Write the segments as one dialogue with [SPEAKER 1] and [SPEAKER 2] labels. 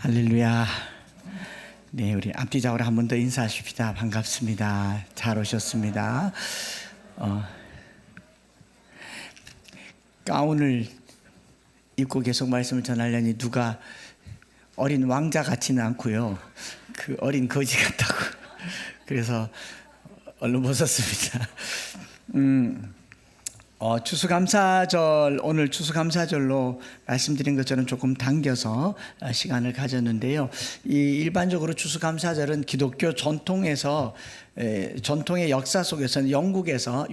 [SPEAKER 1] 할렐루야. 네, 우리 앞뒤적으로 한 번 더 인사하십시다. 반갑습니다. 잘 오셨습니다. 가운을 입고 계속 말씀을 전하려니 누가 어린 왕자 같지는 않고요. 그 어린 거지 같다고. 그래서 얼른 벗었습니다. 추수감사절, 오늘 추수감사절로 말씀드린 것처럼 조금 당겨서 시간을 가졌는데요. 일반적으로 추수감사절은 기독교 전통에서, 전통의 역사 속에서는 영국에서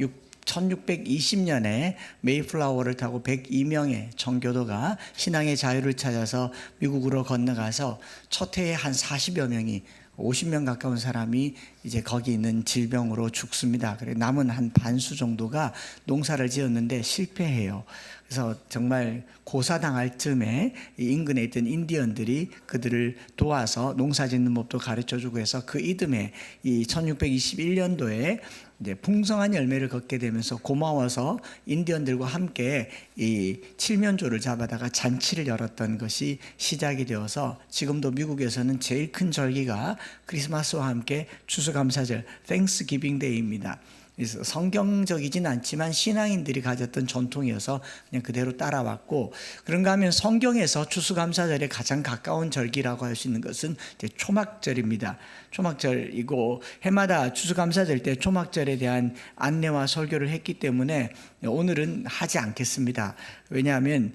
[SPEAKER 1] 1620년에 메이플라워를 타고 102명의 청교도가 신앙의 자유를 찾아서 미국으로 건너가서 첫 해에 한 40여 명이 50명 가까운 사람이 이제 거기 있는 질병으로 죽습니다. 그래 남은 한 반수 정도가 농사를 지었는데 실패해요. 그래서 정말 고사당할 즈음에 인근에 있던 인디언들이 그들을 도와서 농사 짓는 법도 가르쳐주고 해서 그 이듬해 이 1621년도에 이제 풍성한 열매를 걷게 되면서 고마워서 인디언들과 함께 이 칠면조를 잡아다가 잔치를 열었던 것이 시작이 되어서 지금도 미국에서는 제일 큰 절기가 크리스마스와 함께 추수감사절 Thanksgiving Day입니다. 그래서 성경적이진 않지만 신앙인들이 가졌던 전통이어서 그냥 그대로 따라왔고, 그런가 하면 성경에서 추수감사절에 가장 가까운 절기라고 할 수 있는 것은 이제 초막절입니다. 초막절이고 해마다 추수감사절 때 초막절에 대한 안내와 설교를 했기 때문에 오늘은 하지 않겠습니다. 왜냐하면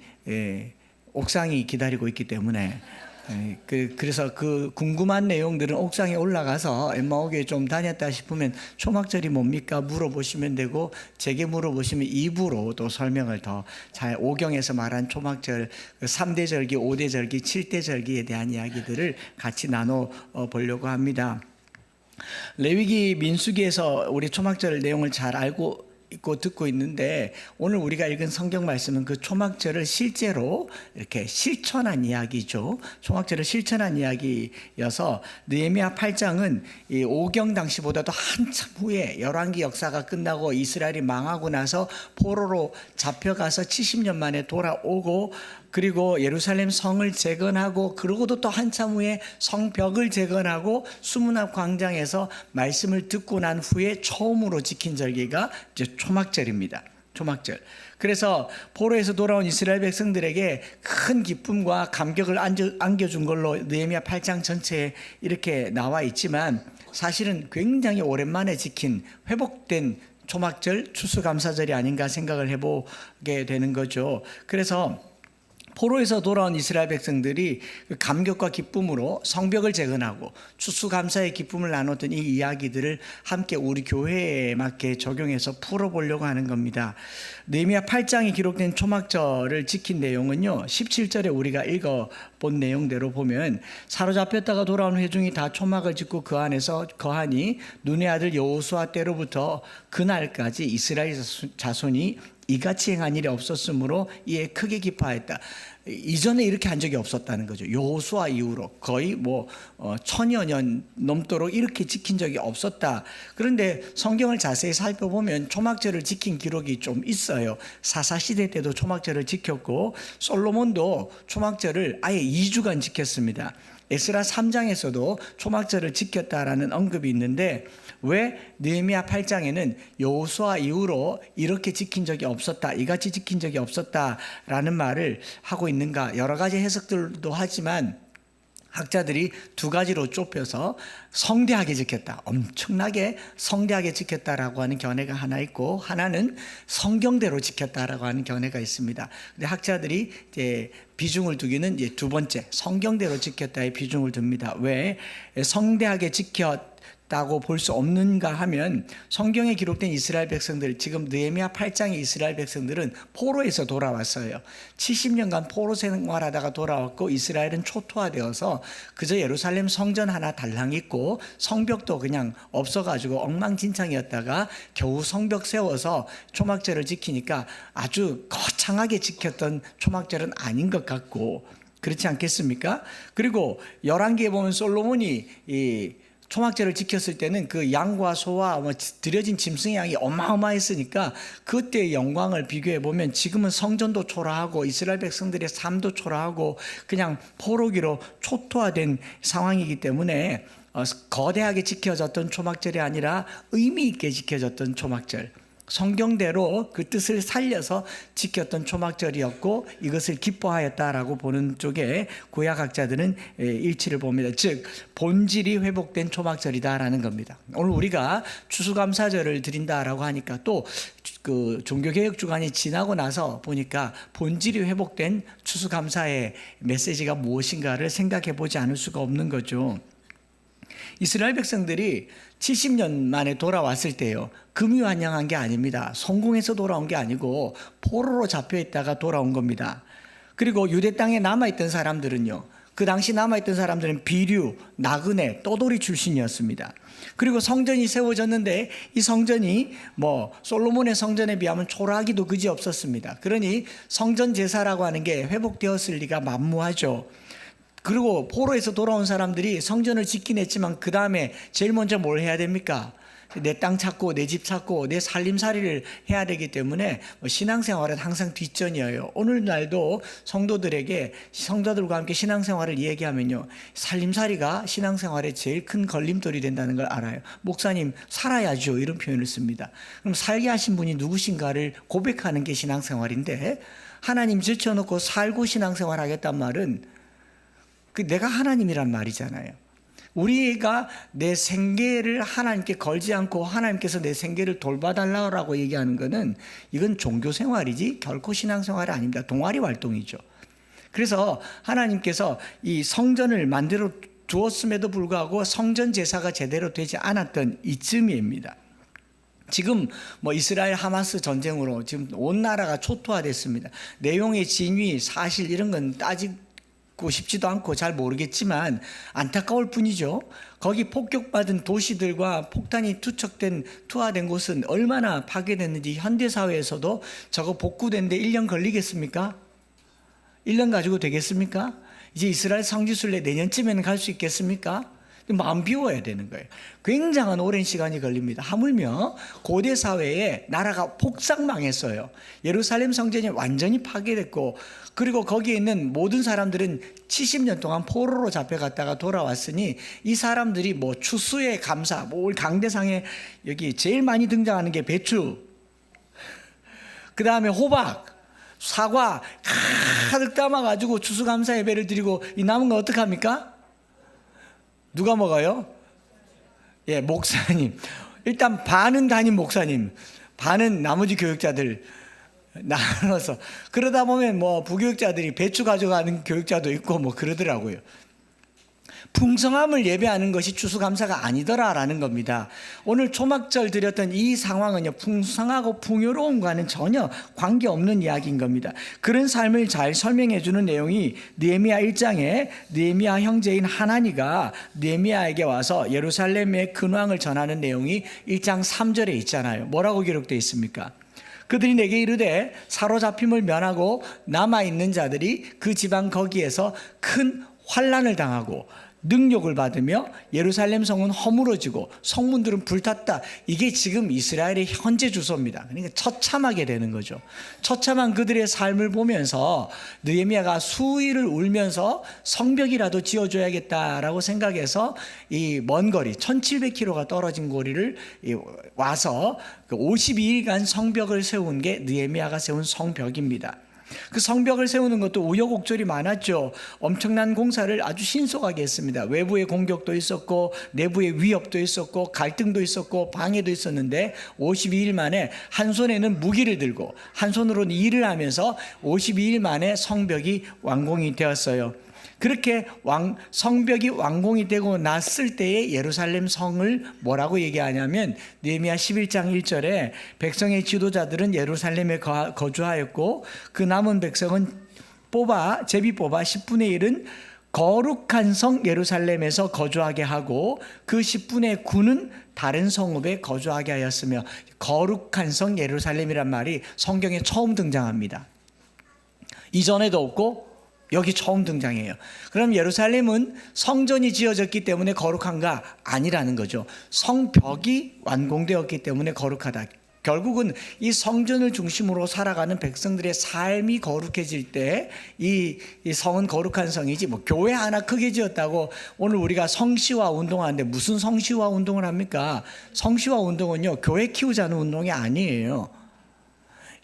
[SPEAKER 1] 옥상이 기다리고 있기 때문에. 그래서 그 궁금한 내용들은 옥상에 올라가서 엠마오교회 좀 다녔다 싶으면 초막절이 뭡니까 물어보시면 되고, 제게 물어보시면 2부로 또 설명을 더 잘, 오경에서 말한 초막절 3대 절기, 5대 절기, 7대 절기에 대한 이야기들을 같이 나눠 보려고 합니다. 레위기 민수기에서 우리 초막절 내용을 잘 알고 있고 듣고 있는데, 오늘 우리가 읽은 성경 말씀은 그 초막절을 실제로 이렇게 실천한 이야기죠. 초막절을 실천한 이야기여서 느헤미야 8장은 이 오경 당시보다도 한참 후에 열왕기 역사가 끝나고 이스라엘이 망하고 나서 포로로 잡혀가서 70년 만에 돌아오고, 그리고 예루살렘 성을 재건하고, 그러고도 또 한참 후에 성벽을 재건하고 수문앞 광장에서 말씀을 듣고 난 후에 처음으로 지킨 절기가 이제 초막절입니다. 초막절. 그래서 포로에서 돌아온 이스라엘 백성들에게 큰 기쁨과 감격을 안겨준 걸로 느헤미야 8장 전체에 이렇게 나와 있지만, 사실은 굉장히 오랜만에 지킨 회복된 초막절, 추수감사절이 아닌가 생각을 해보게 되는 거죠. 그래서 포로에서 돌아온 이스라엘 백성들이 감격과 기쁨으로 성벽을 재건하고 추수감사의 기쁨을 나눴던 이 이야기들을 함께 우리 교회에 맞게 적용해서 풀어보려고 하는 겁니다. 느헤미야 8장에 기록된 초막절을 지킨 내용은요, 17절에 우리가 읽어본 내용대로 보면, 사로잡혔다가 돌아온 회중이 다 초막을 짓고 그 안에서 거하니 눈의 아들 여호수아 때로부터 그날까지 이스라엘 자손이 이같이 행한 일이 없었으므로 이에 크게 기뻐하였다. 이전에 이렇게 한 적이 없었다는 거죠. 여호수아 이후로 거의 천여 년 넘도록 이렇게 지킨 적이 없었다. 그런데 성경을 자세히 살펴보면 초막절을 지킨 기록이 좀 있어요. 사사시대 때도 초막절을 지켰고, 솔로몬도 초막절을 아예 2주간 지켰습니다. 에스라 3장에서도 초막절을 지켰다라는 언급이 있는데, 왜 느헤미야 8장에는 여호수아 이후로 이렇게 지킨 적이 없었다, 이같이 지킨 적이 없었다라는 말을 하고 있는가? 여러 가지 해석들도 하지만 학자들이 두 가지로 좁혀서 성대하게 지켰다, 엄청나게 성대하게 지켰다라고 하는 견해가 하나 있고, 하나는 성경대로 지켰다라고 하는 견해가 있습니다. 근데 학자들이 이제 비중을 두기는 이제 두 번째, 성경대로 지켰다에 비중을 둡니다. 왜 성대하게 지켰다고 볼 수 없는가 하면, 성경에 기록된 이스라엘 백성들, 지금 느헤미야 8장의 이스라엘 백성들은 포로에서 돌아왔어요. 70년간 포로 생활하다가 돌아왔고, 이스라엘은 초토화되어서 그저 예루살렘 성전 하나 달랑 있고 성벽도 그냥 없어가지고 엉망진창이었다가 겨우 성벽 세워서 초막절을 지키니까 아주 거창하게 지켰던 초막절은 아닌 것 같고, 그렇지 않겠습니까? 그리고 열왕기에 보면 솔로몬이 이 초막절을 지켰을 때는 그 양과 소와 드려진 짐승의 양이 어마어마했으니까 그때의 영광을 비교해 보면 지금은 성전도 초라하고 이스라엘 백성들의 삶도 초라하고 그냥 포로기로 초토화된 상황이기 때문에 거대하게 지켜졌던 초막절이 아니라 의미 있게 지켜졌던 초막절, 성경대로 그 뜻을 살려서 지켰던 초막절이었고 이것을 기뻐하였다라고 보는 쪽에 구약학자들은 일치를 봅니다. 즉 본질이 회복된 초막절이다라는 겁니다. 오늘 우리가 추수감사절을 드린다라고 하니까 또 그 종교개혁 주간이 지나고 나서 보니까 본질이 회복된 추수감사의 메시지가 무엇인가를 생각해 보지 않을 수가 없는 거죠. 이스라엘 백성들이 70년 만에 돌아왔을 때요, 금유환영한 게 아닙니다. 성공해서 돌아온 게 아니고 포로로 잡혀 있다가 돌아온 겁니다. 그리고 유대 땅에 남아있던 사람들은요, 그 당시 남아있던 사람들은 비류, 나그네, 떠돌이 출신이었습니다. 그리고 성전이 세워졌는데 이 성전이 솔로몬의 성전에 비하면 초라하기도 그지 없었습니다. 그러니 성전 제사라고 하는 게 회복되었을 리가 만무하죠. 그리고 포로에서 돌아온 사람들이 성전을 짓긴 했지만 그 다음에 제일 먼저 뭘 해야 됩니까? 내 땅 찾고 내 집 찾고 내 살림살이를 해야 되기 때문에 신앙생활은 항상 뒷전이에요. 오늘날도 성도들과 함께 신앙생활을 얘기하면요, 살림살이가 신앙생활의 제일 큰 걸림돌이 된다는 걸 알아요. 목사님 살아야죠, 이런 표현을 씁니다. 그럼 살게 하신 분이 누구신가를 고백하는 게 신앙생활인데, 하나님 제쳐놓고 살고 신앙생활 하겠단 말은 내가 하나님이란 말이잖아요. 우리가 내 생계를 하나님께 걸지 않고 하나님께서 내 생계를 돌봐달라고 얘기하는 것은 이건 종교생활이지 결코 신앙생활이 아닙니다. 동아리 활동이죠. 그래서 하나님께서 이 성전을 만들어 주었음에도 불구하고 성전 제사가 제대로 되지 않았던 이쯤입니다. 지금 이스라엘 하마스 전쟁으로 지금 온 나라가 초토화됐습니다. 내용의 진위, 사실 이런 건 따지고 싶지도 않고 잘 모르겠지만 안타까울 뿐이죠. 거기 폭격받은 도시들과 폭탄이 투하된 곳은 얼마나 파괴됐는지 현대사회에서도 저거 복구되는데 1년 걸리겠습니까? 1년 가지고 되겠습니까? 이제 이스라엘 성지순례 내년쯤에는 갈 수 있겠습니까? 마음 비워야 되는 거예요. 굉장한 오랜 시간이 걸립니다. 하물며 고대 사회에 나라가 폭삭망했어요. 예루살렘 성전이 완전히 파괴됐고, 그리고 거기에 있는 모든 사람들은 70년 동안 포로로 잡혀갔다가 돌아왔으니 이 사람들이 추수의 감사, 올 강대상에 여기 제일 많이 등장하는 게 배추, 그 다음에 호박, 사과 가득 담아가지고 추수감사 예배를 드리고 이 남은 거 어떡합니까? 누가 먹어요? 예, 목사님. 일단 반은 담임 목사님, 반은 나머지 교육자들 나눠서, 그러다 보면 부교육자들이 배추 가져가는 교육자도 있고 그러더라고요. 풍성함을 예배하는 것이 추수감사가 아니더라라는 겁니다. 오늘 초막절 드렸던 이 상황은요, 풍성하고 풍요로움과는 전혀 관계없는 이야기인 겁니다. 그런 삶을 잘 설명해 주는 내용이 느헤미야 1장에 느헤미야 형제인 하나니가 느헤미야에게 와서 예루살렘의 근황을 전하는 내용이 1장 3절에 있잖아요. 뭐라고 기록되어 있습니까? 그들이 내게 이르되 사로잡힘을 면하고 남아있는 자들이 그 지방 거기에서 큰 환난을 당하고 능욕을 받으며 예루살렘 성은 허물어지고 성문들은 불탔다. 이게 지금 이스라엘의 현재 주소입니다. 그러니까 처참하게 되는 거죠. 처참한 그들의 삶을 보면서 느헤미야가 수일을 울면서 성벽이라도 지어줘야겠다라고 생각해서 이 먼 거리 1700km가 떨어진 거리를 와서 52일간 성벽을 세운 게 느헤미야가 세운 성벽입니다. 그 성벽을 세우는 것도 우여곡절이 많았죠. 엄청난 공사를 아주 신속하게 했습니다. 외부의 공격도 있었고 내부의 위협도 있었고 갈등도 있었고 방해도 있었는데 52일 만에 한 손에는 무기를 들고 한 손으로는 일을 하면서 52일 만에 성벽이 완공이 되었어요. 그렇게 성벽이 완공이 되고 났을 때의 예루살렘 성을 뭐라고 얘기하냐면 느헤미야 11장 1절에 백성의 지도자들은 예루살렘에 거주하였고 그 남은 백성은 제비 뽑아 10분의 1은 거룩한 성 예루살렘에서 거주하게 하고 그 10분의 9는 다른 성읍에 거주하게 하였으며, 거룩한 성 예루살렘이란 말이 성경에 처음 등장합니다. 이전에도 없고 여기 처음 등장해요. 그럼 예루살렘은 성전이 지어졌기 때문에 거룩한가? 아니라는 거죠. 성벽이 완공되었기 때문에 거룩하다. 결국은 이 성전을 중심으로 살아가는 백성들의 삶이 거룩해질 때 이 성은 거룩한 성이지, 뭐 교회 하나 크게 지었다고 오늘 우리가 성시화 운동하는데 무슨 성시화 운동을 합니까? 성시화 운동은요, 교회 키우자는 운동이 아니에요.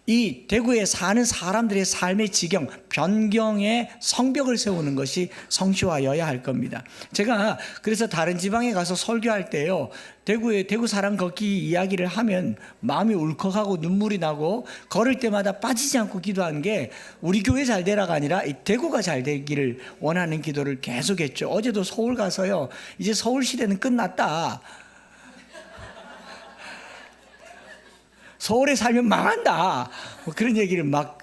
[SPEAKER 1] 이 대구에 사는 사람들의 삶의 지경, 변경의 성벽을 세우는 것이 성시화여야 할 겁니다. 제가 그래서 다른 지방에 가서 설교할 때요, 대구 사람 걷기 이야기를 하면 마음이 울컥하고 눈물이 나고 걸을 때마다 빠지지 않고 기도한 게 우리 교회 잘 되라가 아니라 이 대구가 잘 되기를 원하는 기도를 계속했죠. 어제도 서울 가서요, 이제 서울 시대는 끝났다. 서울에 살면 망한다. 뭐 그런 얘기를 막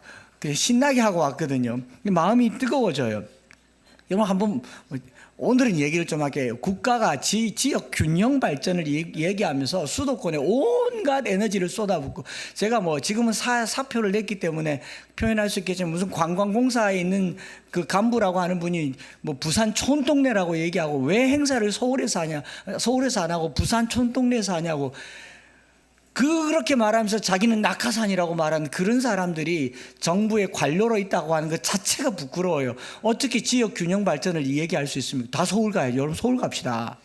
[SPEAKER 1] 신나게 하고 왔거든요. 마음이 뜨거워져요. 여러분 한번 오늘은 얘기를 좀 할게요. 국가가 지역 균형 발전을 얘기하면서 수도권에 온갖 에너지를 쏟아붓고, 제가 뭐 지금은 사표를 냈기 때문에 표현할 수 있겠지만 무슨 관광공사에 있는 그 간부라고 하는 분이 뭐 부산 촌동네라고 얘기하고 왜 행사를 서울에서 안 하고 부산 촌동네에서 하냐고 그렇게 말하면서 자기는 낙하산이라고 말하는 그런 사람들이 정부의 관료로 있다고 하는 것 자체가 부끄러워요. 어떻게 지역 균형 발전을 얘기할 수 있습니까? 다 서울 가야죠. 여러분 서울 갑시다.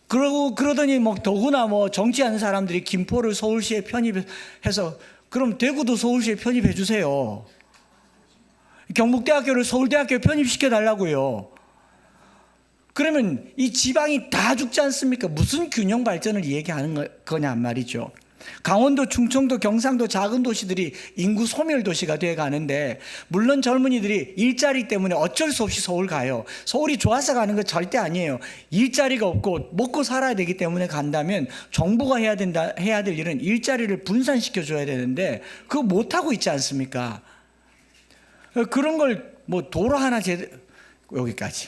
[SPEAKER 1] 그러더니 뭐 더구나 뭐 정치하는 사람들이 김포를 서울시에 편입해서 그럼 대구도 서울시에 편입해 주세요. 경북대학교를 서울대학교에 편입시켜 달라고요. 그러면 이 지방이 다 죽지 않습니까? 무슨 균형 발전을 얘기하는 거냐 말이죠. 강원도, 충청도, 경상도 작은 도시들이 인구 소멸 도시가 돼 가는데, 물론 젊은이들이 일자리 때문에 어쩔 수 없이 서울 가요. 서울이 좋아서 가는 거 절대 아니에요. 일자리가 없고 먹고 살아야 되기 때문에 간다면 정부가 해야 될 일은 일자리를 분산시켜 줘야 되는데 그거 못 하고 있지 않습니까? 그런 걸 뭐 도로 하나 여기까지.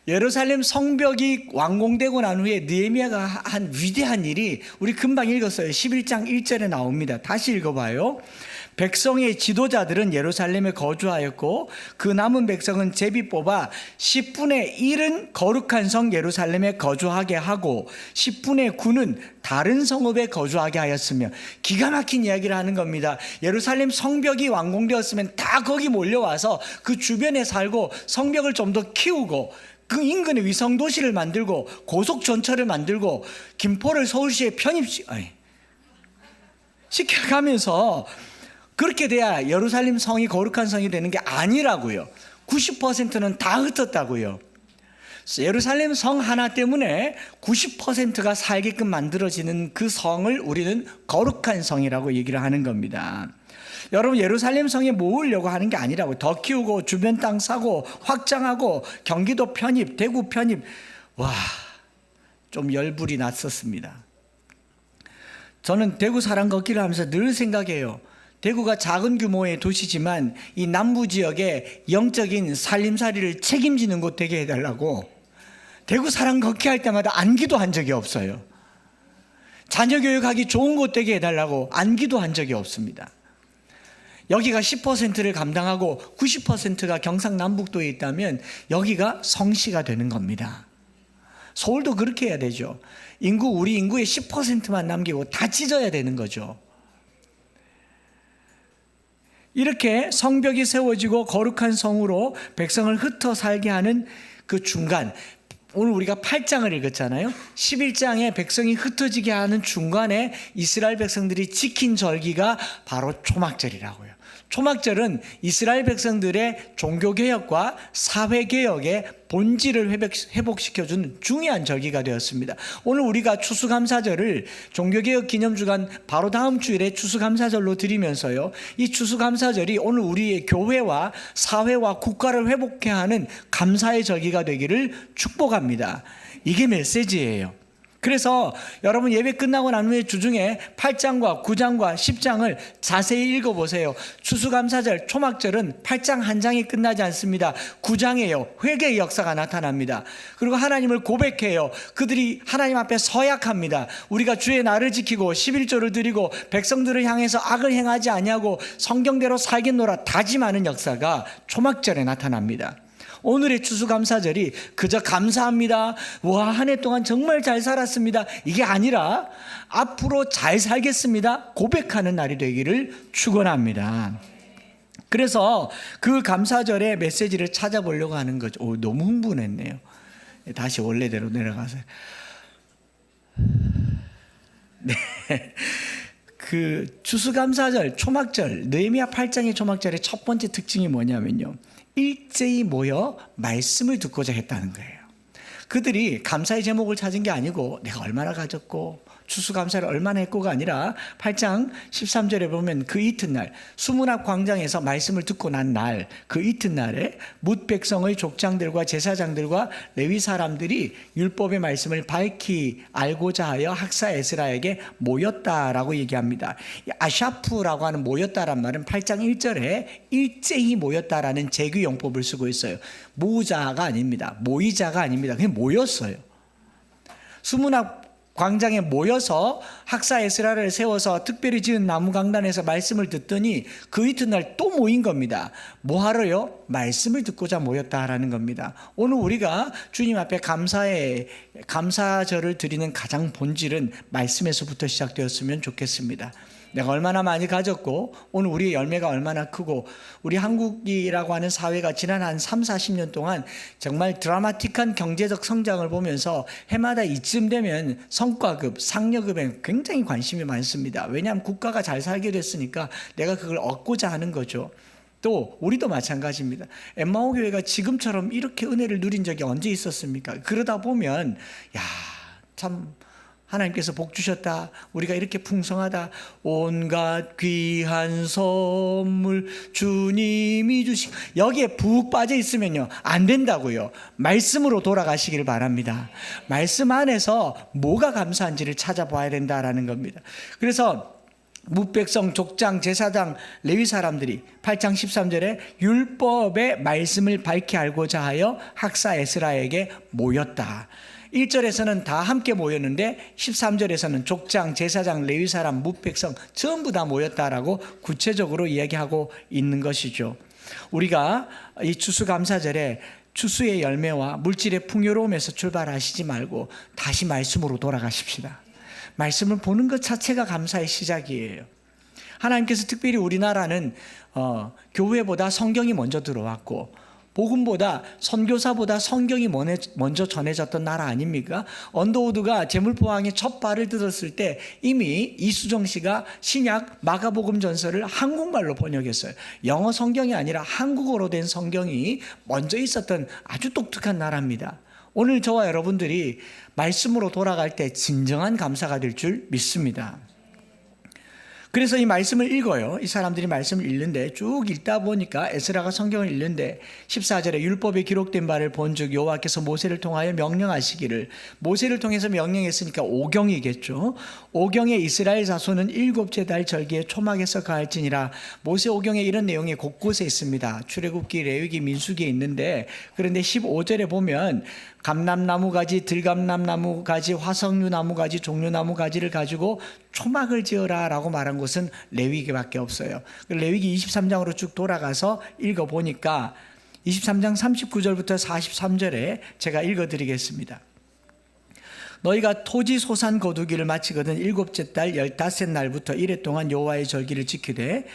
[SPEAKER 1] 예루살렘 성벽이 완공되고 난 후에 느헤미야가 한 위대한 일이 우리 금방 읽었어요. 11장 1절에 나옵니다. 다시 읽어봐요. 백성의 지도자들은 예루살렘에 거주하였고 그 남은 백성은 제비 뽑아 10분의 1은 거룩한 성 예루살렘에 거주하게 하고 10분의 9는 다른 성읍에 거주하게 하였으며, 기가 막힌 이야기를 하는 겁니다. 예루살렘 성벽이 완공되었으면 다 거기 몰려와서 그 주변에 살고 성벽을 좀 더 키우고 그 인근에 위성도시를 만들고 고속전철을 만들고 김포를 서울시에 시켜가면서 그렇게 돼야 예루살렘 성이 거룩한 성이 되는 게 아니라고요. 90%는 다 흩었다고요. 예루살렘 성 하나 때문에 90%가 살게끔 만들어지는 그 성을 우리는 거룩한 성이라고 얘기를 하는 겁니다. 여러분, 예루살렘 성에 모으려고 하는 게 아니라고. 더 키우고 주변 땅 사고 확장하고 경기도 편입, 대구 편입. 와, 좀 열불이 났었습니다. 저는 대구 사람 걷기를 하면서 늘 생각해요. 대구가 작은 규모의 도시지만 이 남부 지역의 영적인 살림살이를 책임지는 곳 되게 해달라고 대구 사람 걷기 할 때마다 안기도 한 적이 없어요. 자녀 교육하기 좋은 곳 되게 해달라고 안기도 한 적이 없습니다. 여기가 10%를 감당하고 90%가 경상남북도에 있다면 여기가 성시가 되는 겁니다. 서울도 그렇게 해야 되죠. 우리 인구의 10%만 남기고 다 찢어야 되는 거죠. 이렇게 성벽이 세워지고 거룩한 성으로 백성을 흩어 살게 하는 그 중간, 오늘 우리가 8장을 읽었잖아요. 11장에 백성이 흩어지게 하는 중간에 이스라엘 백성들이 지킨 절기가 바로 초막절이라고요. 초막절은 이스라엘 백성들의 종교개혁과 사회개혁의 본질을 회복시켜주는 중요한 절기가 되었습니다. 오늘 우리가 추수감사절을 종교개혁 기념주간 바로 다음 주일에 추수감사절로 드리면서요, 이 추수감사절이 오늘 우리의 교회와 사회와 국가를 회복해야 하는 감사의 절기가 되기를 축복합니다. 이게 메시지예요. 그래서 여러분 예배 끝나고 난 후에 주중에 8장과 9장과 10장을 자세히 읽어보세요. 추수감사절, 초막절은 8장 한 장이 끝나지 않습니다. 9장에요. 회개의 역사가 나타납니다. 그리고 하나님을 고백해요. 그들이 하나님 앞에 서약합니다. 우리가 주의 날을 지키고 11조를 드리고 백성들을 향해서 악을 행하지 아니하고 성경대로 살겠노라 다짐하는 역사가 초막절에 나타납니다. 오늘의 추수감사절이 그저 감사합니다, 와, 한 해 동안 정말 잘 살았습니다, 이게 아니라 앞으로 잘 살겠습니다 고백하는 날이 되기를 축원합니다. 그래서 그 감사절의 메시지를 찾아보려고 하는 거죠. 너무 흥분했네요. 다시 원래대로 내려가세요. 네. 그 추수감사절, 초막절, 느헤미야 8장의 초막절의 첫 번째 특징이 뭐냐면요, 일제히 모여 말씀을 듣고자 했다는 거예요. 그들이 감사의 제목을 찾은 게 아니고 내가 얼마나 가졌고 추수감사를 얼마나 했고가 아니라 8장 13절에 보면 그 이튿날 수문앞 광장에서 말씀을 듣고 난 날, 그 이튿날에 뭇 백성의 족장들과 제사장들과 레위 사람들이 율법의 말씀을 밝히 알고자 하여 학사 에스라에게 모였다라고 얘기합니다. 아샤프라고 하는 모였다란 말은 8장 1절에 일제히 모였다라는 재규 용법을 쓰고 있어요. 모자가 아닙니다. 모이자가 아닙니다. 그냥 모였어요. 수문앞 광장에 모여서 학사 에스라를 세워서 특별히 지은 나무 강단에서 말씀을 듣더니 그 이튿날 또 모인 겁니다. 뭐 하러요? 말씀을 듣고자 모였다라는 겁니다. 오늘 우리가 주님 앞에 감사절을 드리는 가장 본질은 말씀에서부터 시작되었으면 좋겠습니다. 내가 얼마나 많이 가졌고 오늘 우리의 열매가 얼마나 크고, 우리 한국이라고 하는 사회가 지난 한 3, 40년 동안 정말 드라마틱한 경제적 성장을 보면서 해마다 이쯤 되면 성과급, 상여급에 굉장히 관심이 많습니다. 왜냐하면 국가가 잘 살게 됐으니까 내가 그걸 얻고자 하는 거죠. 또 우리도 마찬가지입니다. 엠마오 교회가 지금처럼 이렇게 은혜를 누린 적이 언제 있었습니까? 그러다 보면 참 하나님께서 복 주셨다, 우리가 이렇게 풍성하다, 온갖 귀한 선물 주님이 주신, 여기에 푹 빠져 있으면요 안 된다고요. 말씀으로 돌아가시길 바랍니다. 말씀 안에서 뭐가 감사한지를 찾아봐야 된다라는 겁니다. 그래서 뭇백성, 족장, 제사장, 레위 사람들이 8장 13절에 율법의 말씀을 밝히 알고자 하여 학사 에스라에게 모였다. 1절에서는 다 함께 모였는데 13절에서는 족장, 제사장, 레위 사람, 뭇백성 전부 다 모였다라고 구체적으로 이야기하고 있는 것이죠. 우리가 이 추수감사절에 추수의 열매와 물질의 풍요로움에서 출발하시지 말고 다시 말씀으로 돌아가십시다. 말씀을 보는 것 자체가 감사의 시작이에요. 하나님께서 특별히 우리나라는 교회보다 성경이 먼저 들어왔고 복음보다, 선교사보다 성경이 먼저 전해졌던 나라 아닙니까? 언더우드가 재물포항에 첫 발을 들었을 때 이미 이수정 씨가 신약 마가복음 전서를 한국말로 번역했어요. 영어 성경이 아니라 한국어로 된 성경이 먼저 있었던 아주 독특한 나라입니다. 오늘 저와 여러분들이 말씀으로 돌아갈 때 진정한 감사가 될 줄 믿습니다. 그래서 이 말씀을 읽어요. 이 사람들이 말씀을 읽는데 쭉 읽다 보니까 에스라가 성경을 읽는데 14절에 율법에 기록된 바를 본즉 여호와께서 모세를 통하여 명령하시기를, 모세를 통해서 명령했으니까 오경이겠죠. 오경에 이스라엘 자손은 7째 달 절기에 초막에서 가할지니라. 모세 오경에 이런 내용이 곳곳에 있습니다. 출애굽기, 레위기, 민수기에 있는데, 그런데 15절에 보면 감람나무 가지, 들감람나무 가지, 화석류 나무 가지, 종류나무 가지를 가지고 초막을 지어라 라고 말한 곳은 레위기밖에 없어요. 레위기 23장으로 쭉 돌아가서 읽어보니까 23장 39절부터 43절에 제가 읽어드리겠습니다. 너희가 토지 소산 거두기를 마치거든 7째 달 15날부터 이래 동안 여호와의 절기를 지키되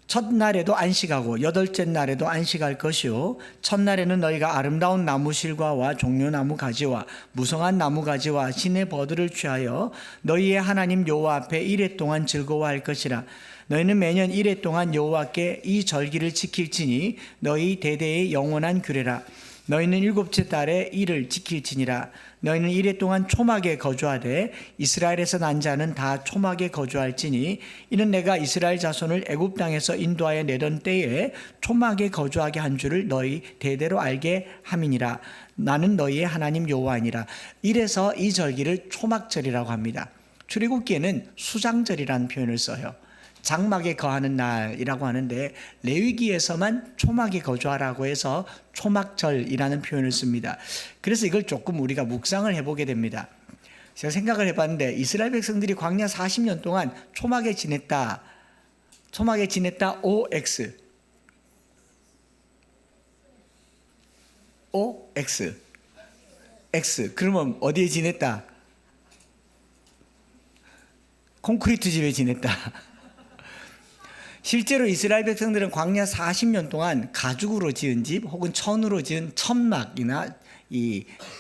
[SPEAKER 1] 첫날에도 안식하고 8째 날에도 안식할 것이요, 첫날에는 너희가 아름다운 나무 실과와 종려나무 가지와 무성한 나무 가지와 신의 버들을 취하여 너희의 하나님 여호와 앞에 이래 동안 즐거워할 것이라. 너희는 매년 이래 동안 여호와께 이 절기를 지킬지니 너희 대대의 영원한 규례라. 너희는 일곱째 달에 일을 지킬지니라. 너희는 이레 동안 초막에 거주하되 이스라엘에서 난 자는 다 초막에 거주할지니 이는 내가 이스라엘 자손을 애굽 땅에서 인도하여 내던 때에 초막에 거주하게 한 줄을 너희 대대로 알게 함이니라. 나는 너희의 하나님 여호와니라. 이래서 이 절기를 초막절이라고 합니다. 출애굽기에는 수장절이라는 표현을 써요. 장막에 거하는 날이라고 하는데 레위기에서만 초막에 거주하라고 해서 초막절이라는 표현을 씁니다. 그래서 이걸 조금 우리가 묵상을 해보게 됩니다. 제가 생각을 해봤는데 이스라엘 백성들이 광야 40년 동안 초막에 지냈다. OX X 그러면 어디에 지냈다? 콘크리트 집에 지냈다. 실제로 이스라엘 백성들은 광야 40년 동안 가죽으로 지은 집 혹은 천으로 지은 천막이나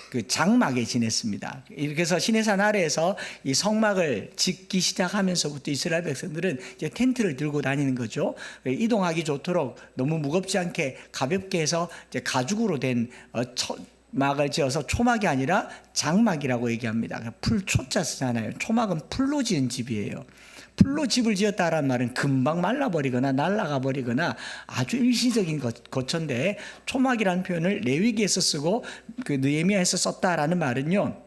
[SPEAKER 1] 그 장막에 지냈습니다. 이렇게 해서 시내산 아래에서 이 성막을 짓기 시작하면서부터 이스라엘 백성들은 이제 텐트를 들고 다니는 거죠. 이동하기 좋도록 너무 무겁지 않게 가볍게 해서 이제 가죽으로 된 막을 지어서 초막이 아니라 장막이라고 얘기합니다. 풀초자 쓰잖아요. 초막은 풀로 지은 집이에요. 풀로 집을 지었다라는 말은 금방 말라버리거나 날아가 버리거나 아주 일시적인 거처인데 초막이라는 표현을 레위기에서 쓰고 그 느헤미야에서 썼다라는 말은요.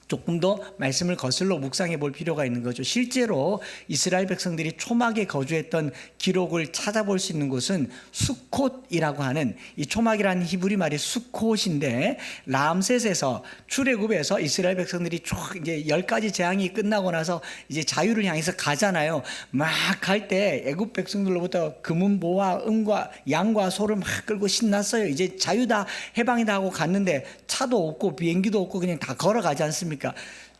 [SPEAKER 1] 조금 더 말씀을 거슬러 묵상해 볼 필요가 있는 거죠. 실제로 이스라엘 백성들이 초막에 거주했던 기록을 찾아볼 수 있는 곳은 수콧이라고 하는 이 초막이라는 히브리 말이 수콧인데 람셋에서 출애굽에서 이스라엘 백성들이 쭉 이제 10가지 재앙이 끝나고 나서 이제 자유를 향해서 가잖아요. 막 갈 때 애굽 백성들로부터 금은보와 은과 양과 소를 막 끌고 신났어요. 이제 자유다 해방이다 하고 갔는데 차도 없고 비행기도 없고 그냥 다 걸어가지 않습니까?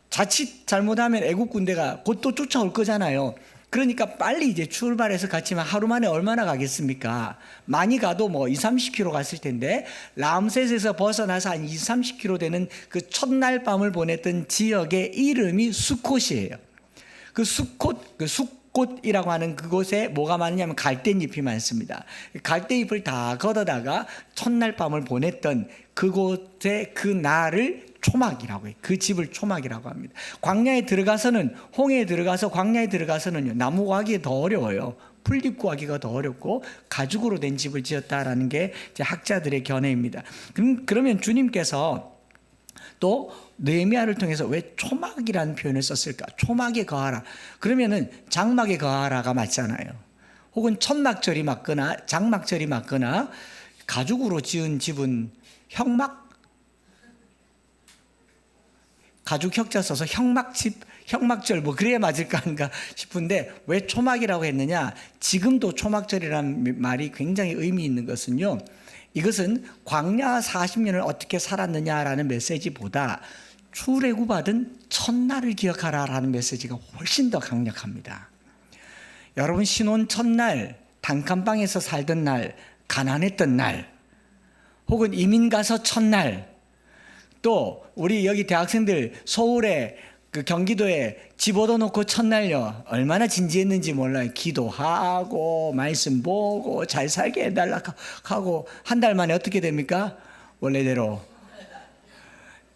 [SPEAKER 1] 자칫 잘못하면 애국 군대가 곧 또 쫓아올 거잖아요. 그러니까 빨리 이제 출발해서 갔지만 하루 만에 얼마나 가겠습니까? 많이 가도 뭐 20-30km 갔을 텐데 람셋에서 벗어나서 한 20-30km 되는 그 첫날 밤을 보냈던 지역의 이름이 수콧이에요. 그 수콧이라고 하는 그곳에 뭐가 많냐면 갈대잎이 많습니다. 갈대잎을 다 걷어다가 첫날 밤을 보냈던 그곳의 그 날을 초막이라고 해요. 그 집을 초막이라고 합니다. 광야에 들어가서는 홍해에 들어가서 광야에 들어가서는요. 나무 구하기가 더 어려워요. 풀잎 구하기가 더 어렵고 가죽으로 된 집을 지었다라는 게 이제 학자들의 견해입니다. 그러면 주님께서 또 느헤미야를 통해서 왜 초막이라는 표현을 썼을까? 초막에 거하라. 그러면은 장막에 거하라가 맞잖아요. 혹은 천막절이 맞거나 장막절이 맞거나 가죽으로 지은 집은 가죽 혁자 써서 형막집, 형막절 뭐 그래야 맞을까 하는가 싶은데 왜 초막이라고 했느냐? 지금도 초막절이라는 말이 굉장히 의미 있는 것은요. 이것은 광야 40년을 어떻게 살았느냐라는 메시지보다 출애굽받은 첫날을 기억하라라는 메시지가 훨씬 더 강력합니다. 여러분 신혼 첫날, 단칸방에서 살던 날, 가난했던 날, 혹은 이민 가서 첫날, 또 우리 여기 대학생들 서울에 그 경기도에 집 얻어놓고 첫날요 얼마나 진지했는지 몰라요. 기도하고 말씀 보고 잘 살게 해달라 하고 한 달 만에 어떻게 됩니까? 원래대로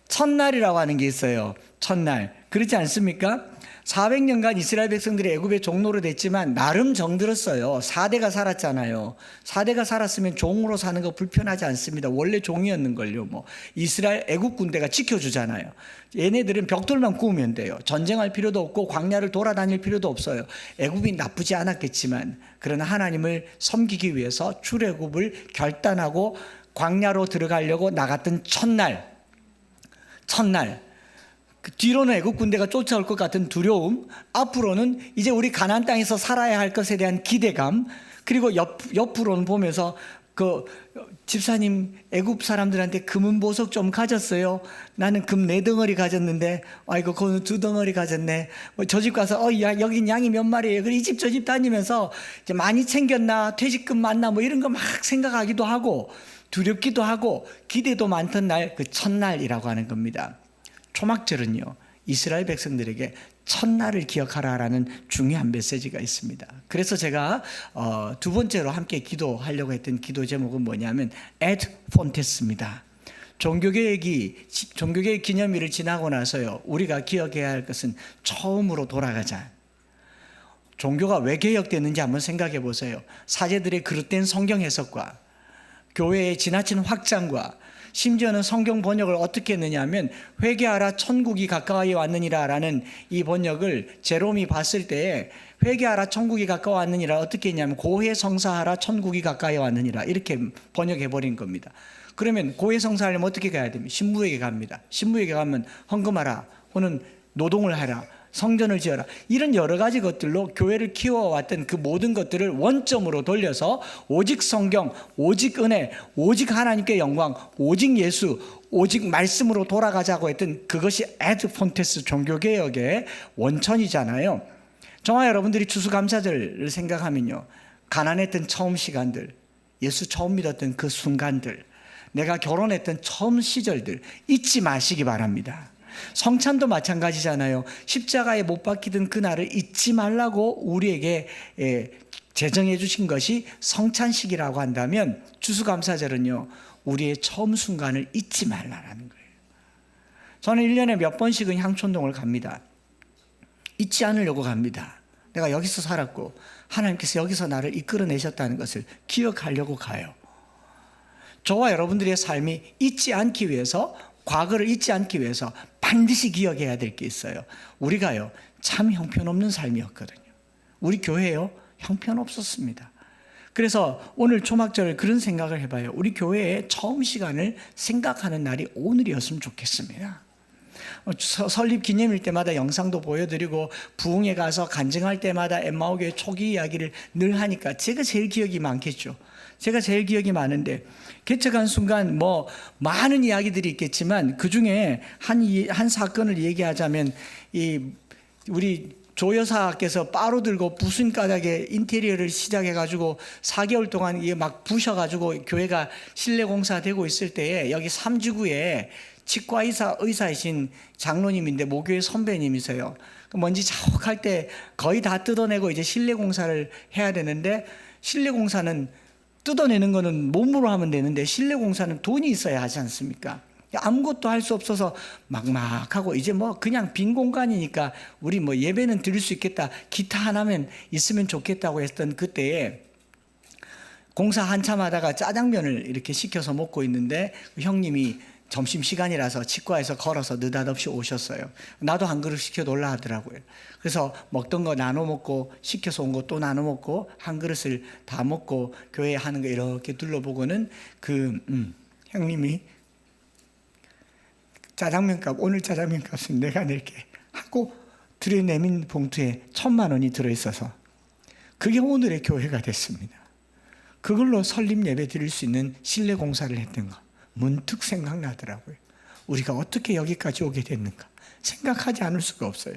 [SPEAKER 1] 첫날이라고 하는 게 있어요. 첫날 그렇지 않습니까? 400년간 이스라엘 백성들이 애굽의 종로로 됐지만 나름 정들었어요. 4대가 살았잖아요. 4대가 살았으면 종으로 사는 거 불편하지 않습니다. 원래 종이었는걸요. 뭐 이스라엘 애굽 군대가 지켜주잖아요. 얘네들은 벽돌만 구우면 돼요. 전쟁할 필요도 없고 광야를 돌아다닐 필요도 없어요. 애굽이 나쁘지 않았겠지만 그러나 하나님을 섬기기 위해서 출애굽을 결단하고 광야로 들어가려고 나갔던 첫날 그 뒤로는 애국 군대가 쫓아올 것 같은 두려움, 앞으로는 이제 우리 가나안 땅에서 살아야 할 것에 대한 기대감, 그리고 옆으로는 보면서 그 집사님 애국 사람들한테 금은 보석 좀 가졌어요. 나는 금 4덩어리 가졌는데 아이고 그거는 2덩어리 가졌네. 뭐 저 집 가서 여긴 양이 몇 마리예요. 그래 이 집 저 집 다니면서 이제 많이 챙겼나 퇴직금 많나 뭐 이런 거 막 생각하기도 하고 두렵기도 하고 기대도 많던 날 그 첫날이라고 하는 겁니다. 초막절은요 이스라엘 백성들에게 첫날을 기억하라라는 중요한 메시지가 있습니다. 그래서 제가 두 번째로 함께 기도하려고 했던 기도 제목은 뭐냐면 ad fontes입니다. 종교개혁 기념일을 지나고 나서요, 우리가 기억해야 할 것은 처음으로 돌아가자. 종교가 왜 개혁됐는지 한번 생각해 보세요. 사제들의 그릇된 성경 해석과 교회의 지나친 확장과 심지어는 성경 번역을 어떻게 했느냐 하면 회개하라 천국이 가까이 왔느니라 라는 이 번역을 제롬이 봤을 때에 회개하라 천국이 가까이 왔느니라 어떻게 했냐면 고해성사하라 천국이 가까이 왔느니라 이렇게 번역해 버린 겁니다. 그러면 고해성사하려면 어떻게 가야 됩니까? 신부에게 갑니다. 신부에게 가면 헌금하라 혹은 노동을 하라, 성전을 지어라, 이런 여러 가지 것들로 교회를 키워왔던 그 모든 것들을 원점으로 돌려서 오직 성경, 오직 은혜, 오직 하나님께 영광, 오직 예수, 오직 말씀으로 돌아가자고 했던 그것이 에드폰테스 종교개혁의 원천이잖아요. 저와 여러분들이 추수감사절을 생각하면요, 가난했던 처음 시간들, 예수 처음 믿었던 그 순간들, 내가 결혼했던 처음 시절들 잊지 마시기 바랍니다. 성찬도 마찬가지잖아요. 십자가에 못 박히던 그날을 잊지 말라고 우리에게 제정해 주신 것이 성찬식이라고 한다면 추수감사절은요, 우리의 처음 순간을 잊지 말라는 거예요. 저는 1년에 몇 번씩은 향촌동을 갑니다. 잊지 않으려고 갑니다. 내가 여기서 살았고 하나님께서 여기서 나를 이끌어내셨다는 것을 기억하려고 가요. 저와 여러분들의 삶이 잊지 않기 위해서, 과거를 잊지 않기 위해서 반드시 기억해야 될 게 있어요. 우리가요, 참 형편없는 삶이었거든요. 우리 교회요, 형편없었습니다. 그래서 오늘 초막절 그런 생각을 해봐요. 우리 교회의 처음 시간을 생각하는 날이 오늘이었으면 좋겠습니다. 설립 기념일 때마다 영상도 보여드리고 부흥회 가서 간증할 때마다 엠마오교회 초기 이야기를 늘 하니까 제가 제일 기억이 많겠죠. 제가 제일 기억이 많은데 개척한 순간 뭐 많은 이야기들이 있겠지만 그 중에 한 사건을 얘기하자면 우리 조 여사께서 빠로 들고 부순가닥에 인테리어를 시작해가지고 4개월 동안 이게 막 부셔가지고 교회가 실내 공사되고 있을 때에 여기 삼지구에 치과 의사이신 장로님인데 모교회 선배님이세요. 먼지 자욱할 때 거의 다 뜯어내고 이제 실내 공사를 해야 되는데, 실내 공사는 뜯어내는 거는 몸으로 하면 되는데 실내 공사는 돈이 있어야 하지 않습니까? 아무것도 할 수 없어서 막막하고 이제 뭐 그냥 빈 공간이니까 우리 뭐 예배는 드릴 수 있겠다, 기타 하나면 있으면 좋겠다고 했던 그때에 공사 한참 하다가 짜장면을 이렇게 시켜서 먹고 있는데 형님이 점심시간이라서 치과에서 걸어서 느닷없이 오셨어요. 나도 한 그릇 시켜 놀라 하더라고요. 그래서 먹던 거 나눠 먹고, 시켜서 온 거 또 나눠 먹고, 한 그릇을 다 먹고 교회에 하는 거 이렇게 둘러보고는 형님이 짜장면값, 오늘 짜장면값은 내가 낼게 하고 들여내민 봉투에 1,000만 원이 들어있어서 그게 오늘의 교회가 됐습니다. 그걸로 설립 예배 드릴 수 있는 실내 공사를 했던 거 문득 생각나더라고요. 우리가 어떻게 여기까지 오게 됐는가 생각하지 않을 수가 없어요.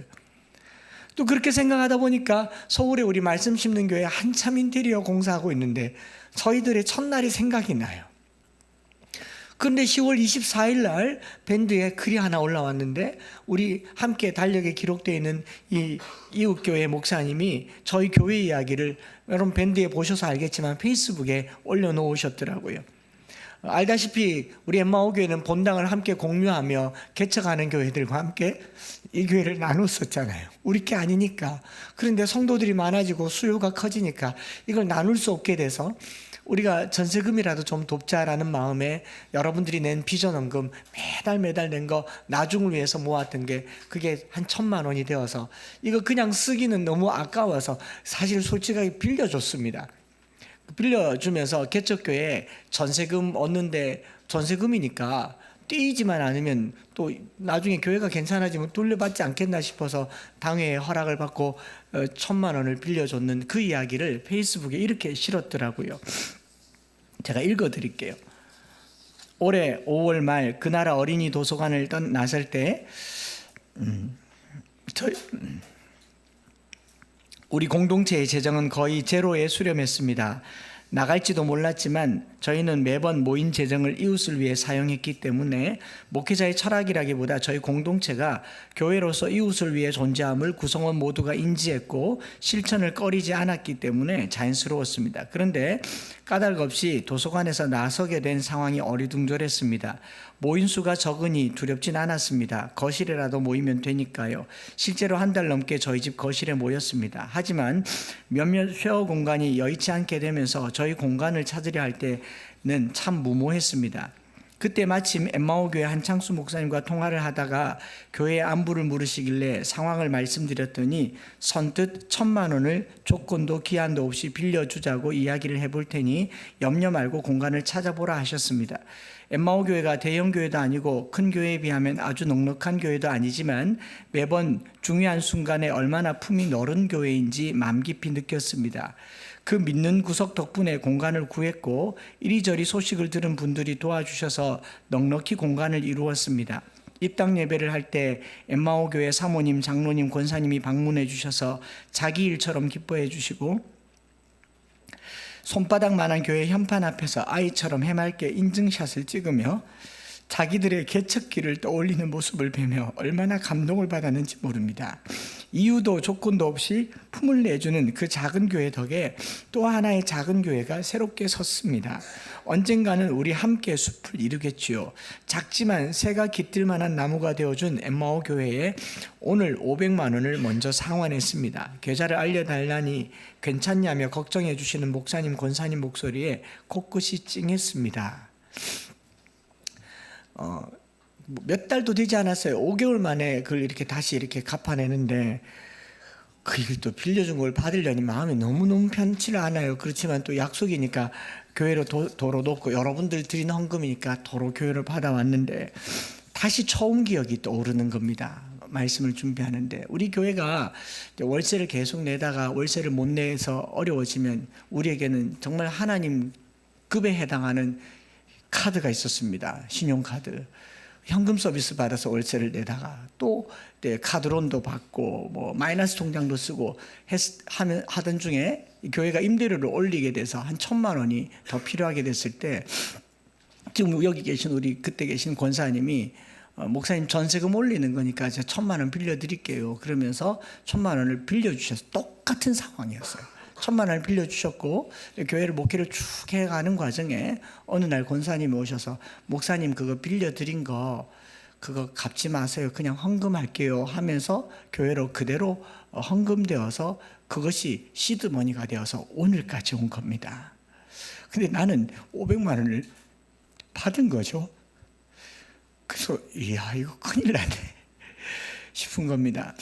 [SPEAKER 1] 또 그렇게 생각하다 보니까 서울에 우리 말씀 심는 교회 한참 인테리어 공사하고 있는데 저희들의 첫날이 생각이 나요. 그런데 10월 24일 날 밴드에 글이 하나 올라왔는데 우리 함께 달력에 기록되어 있는 이 이웃교회 목사님이 저희 교회 이야기를, 여러분 밴드에 보셔서 알겠지만 페이스북에 올려놓으셨더라고요. 알다시피 우리 엠마오 교회는 본당을 함께 공유하며 개척하는 교회들과 함께 이 교회를 나눴었잖아요. 우리 게 아니니까. 그런데 성도들이 많아지고 수요가 커지니까 이걸 나눌 수 없게 돼서 우리가 전세금이라도 좀 돕자라는 마음에 여러분들이 낸 비전헌금 매달 낸 거 나중을 위해서 모았던 게 그게 한 1,000만 원이 되어서 이거 그냥 쓰기는 너무 아까워서 사실 솔직하게 빌려줬습니다. 빌려주면서 개척교회 전세금 얻는데, 전세금이니까 떼이지만 않으면 또 나중에 교회가 괜찮아지면 돌려받지 않겠나 싶어서 당회의 허락을 받고 1,000만 원을 빌려줬는 그 이야기를 페이스북에 이렇게 실었더라고요. 제가 읽어드릴게요. 올해 5월 말 그 나라 어린이 도서관을 나설 때 우리 공동체의 재정은 거의 제로에 수렴했습니다. 나갈지도 몰랐지만 저희는 매번 모인 재정을 이웃을 위해 사용했기 때문에 목회자의 철학이라기보다 저희 공동체가 교회로서 이웃을 위해 존재함을 구성원 모두가 인지했고 실천을 꺼리지 않았기 때문에 자연스러웠습니다. 그런데 까닭없이 도서관에서 나서게 된 상황이 어리둥절했습니다. 모인 수가 적으니 두렵진 않았습니다. 거실에라도 모이면 되니까요. 실제로 한 달 넘게 저희 집 거실에 모였습니다. 하지만 몇몇 쉐어 공간이 여의치 않게 되면서 저희 공간을 찾으려 할 때는 참 무모했습니다. 그때 마침 엠마오 교회 한창수 목사님과 통화를 하다가 교회 안부를 물으시길래 상황을 말씀드렸더니 선뜻 1,000만 원을 조건도 기한도 없이 빌려주자고 이야기를 해볼 테니 염려 말고 공간을 찾아보라 하셨습니다. 엠마오 교회가 대형 교회도 아니고 큰 교회에 비하면 아주 넉넉한 교회도 아니지만 매번 중요한 순간에 얼마나 품이 넓은 교회인지 마음 깊이 느꼈습니다. 그 믿는 구석 덕분에 공간을 구했고 이리저리 소식을 들은 분들이 도와주셔서 넉넉히 공간을 이루었습니다. 입당 예배를 할 때 엠마오 교회 사모님, 장로님, 권사님이 방문해 주셔서 자기 일처럼 기뻐해 주시고 손바닥만한 교회 현판 앞에서 아이처럼 해맑게 인증샷을 찍으며 자기들의 개척기를 떠올리는 모습을 뵈며 얼마나 감동을 받았는지 모릅니다. 이유도 조건도 없이 품을 내주는 그 작은 교회 덕에 또 하나의 작은 교회가 새롭게 섰습니다. 언젠가는 우리 함께 숲을 이루겠지요. 작지만 새가 깃들 만한 나무가 되어준 엠마오 교회에 오늘 500만 원을 먼저 상환했습니다. 계좌를 알려달라니 괜찮냐며 걱정해 주시는 목사님, 권사님 목소리에 코끝이 찡했습니다. 몇 달도 되지 않았어요. 5개월 만에 그걸 이렇게 다시 이렇게 갚아내는데 그 일도 빌려준 걸 받으려니 마음이 너무너무 편치를 않아요. 그렇지만 또 약속이니까 교회로 도로 놓고 여러분들 드린 헌금이니까 도로 교회를 받아왔는데 다시 처음 기억이 떠오르는 겁니다. 말씀을 준비하는데 우리 교회가 월세를 계속 내다가 월세를 못 내서 어려워지면 우리에게는 정말 하나님 급에 해당하는 카드가 있었습니다. 신용카드. 현금 서비스 받아서 월세를 내다가 또 카드론도 받고 뭐 마이너스 통장도 쓰고 하던 중에 교회가 임대료를 올리게 돼서 한 1,000만 원이 더 필요하게 됐을 때 지금 여기 계신 우리 그때 계신 권사님이 목사님 전세금 올리는 거니까 제가 1,000만 원 빌려드릴게요. 그러면서 1,000만 원을 빌려주셔서 똑같은 상황이었어요. 1,000만 원을 빌려주셨고 교회를 목회를 쭉 해가는 과정에 어느 날 권사님이 오셔서 목사님 그거 빌려드린 거 그거 갚지 마세요. 그냥 헌금할게요 하면서 교회로 그대로 헌금되어서 그것이 시드머니가 되어서 오늘까지 온 겁니다. 근데 나는 500만 원을 받은 거죠. 그래서 이야 이거 큰일 나네 싶은 겁니다.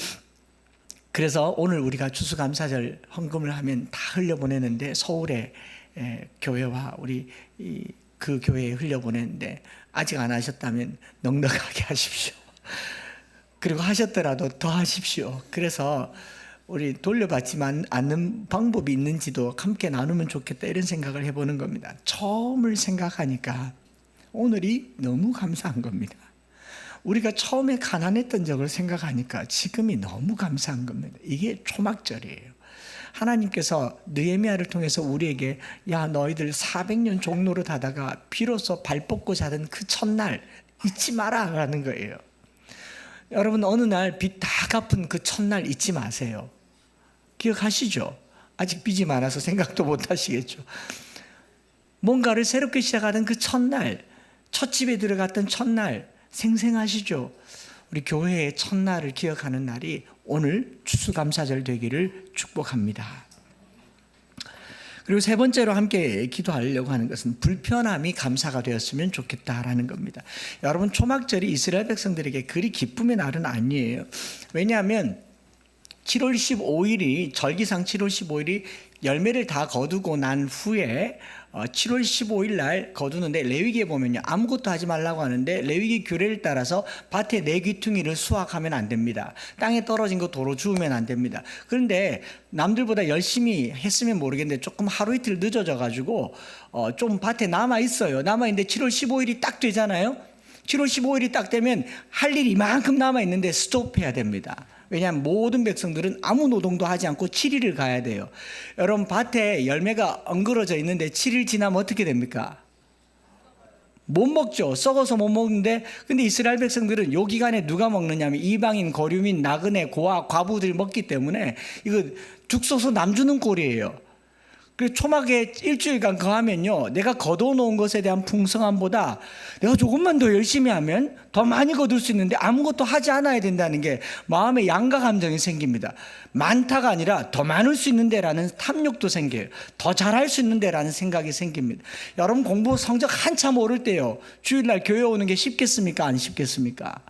[SPEAKER 1] 그래서 오늘 우리가 추수감사절 헌금을 하면 다 흘려보내는데 서울에 교회와 우리 그 교회에 흘려보내는데 아직 안 하셨다면 넉넉하게 하십시오. 그리고 하셨더라도 더 하십시오. 그래서 우리 돌려받지 않는 방법이 있는지도 함께 나누면 좋겠다 이런 생각을 해보는 겁니다. 처음을 생각하니까 오늘이 너무 감사한 겁니다. 우리가 처음에 가난했던 적을 생각하니까 지금이 너무 감사한 겁니다. 이게 초막절이에요. 하나님께서 느헤미야를 통해서 우리에게 야 너희들 400년 종노릇 하다가 비로소 발 뻗고 자던 그 첫날 잊지 마라 라는 거예요. 여러분 어느 날 빚 다 갚은 그 첫날 잊지 마세요. 기억하시죠? 아직 빚이 많아서 생각도 못 하시겠죠. 뭔가를 새롭게 시작하던 그 첫날, 첫 집에 들어갔던 첫날 생생하시죠? 우리 교회의 첫날을 기억하는 날이 오늘 추수감사절 되기를 축복합니다. 그리고 세 번째로 함께 기도하려고 하는 것은 불편함이 감사가 되었으면 좋겠다라는 겁니다. 여러분 초막절이 이스라엘 백성들에게 그리 기쁨의 날은 아니에요. 왜냐하면 7월 15일이 절기상 7월 15일이 열매를 다 거두고 난 후에 7월 15일 날 거두는데 레위기에 보면요 아무것도 하지 말라고 하는데 레위기 규례를 따라서 밭에 네 귀퉁이를 수확하면 안 됩니다. 땅에 떨어진 거 도로 주우면 안 됩니다. 그런데 남들보다 열심히 했으면 모르겠는데 조금 하루 이틀 늦어져 가지고 좀 밭에 남아 있어요. 남아 있는데 7월 15일이 딱 되잖아요. 7월 15일이 딱 되면 할 일이 이만큼 남아 있는데 스톱해야 됩니다. 왜냐하면 모든 백성들은 아무 노동도 하지 않고 7일을 가야 돼요. 여러분, 밭에 열매가 엉그러져 있는데 7일 지나면 어떻게 됩니까? 못 먹죠. 썩어서 못 먹는데, 근데 이스라엘 백성들은 요 기간에 누가 먹느냐면 이방인, 거류민, 나그네, 고아, 과부들이 먹기 때문에 이거 죽 써서 남 주는 꼴이에요. 그 초막에 일주일간 거하면요, 내가 거둬 놓은 것에 대한 풍성함보다 내가 조금만 더 열심히 하면 더 많이 거둘 수 있는데 아무것도 하지 않아야 된다는 게 마음에 양가 감정이 생깁니다. 많다가 아니라 더 많을 수 있는데라는 탐욕도 생겨요. 더 잘할 수 있는데라는 생각이 생깁니다. 여러분, 공부 성적 한참 오를 때요, 주일날 교회 오는 게 쉽겠습니까? 안 쉽겠습니까?